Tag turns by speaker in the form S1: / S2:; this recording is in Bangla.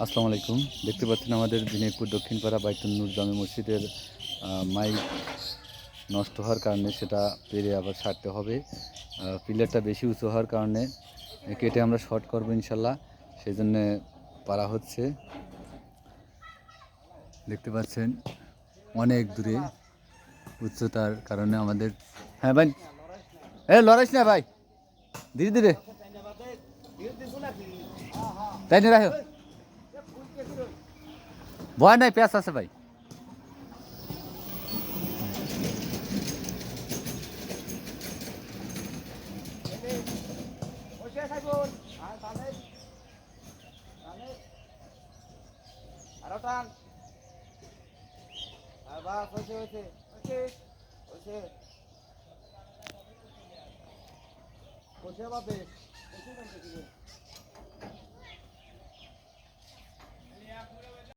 S1: আসসালামু আলাইকুম। দেখতে পাচ্ছেন আমাদের বিনয়পুর দক্ষিণপাড়া বাইতুন নূর জামে মসজিদের মাইক নষ্ট হওয়ার কারণে সেটা পেরে আবার সারতে হবে। পিলারটা বেশি উঁচু হওয়ার কারণে কেটে আমরা শর্ট করবো ইনশাল্লাহ, সেই জন্যে পারা হচ্ছে। দেখতে পাচ্ছেন অনেক দূরে উচ্চতার কারণে আমাদের। হ্যাঁ ভাই, লড়াইস না ভাই, ধীরে ধীরে তাই নিয়ে রাখো, ভয় নাই, পেঁয়াজ আছে ভাই।
S2: Você é uma vez.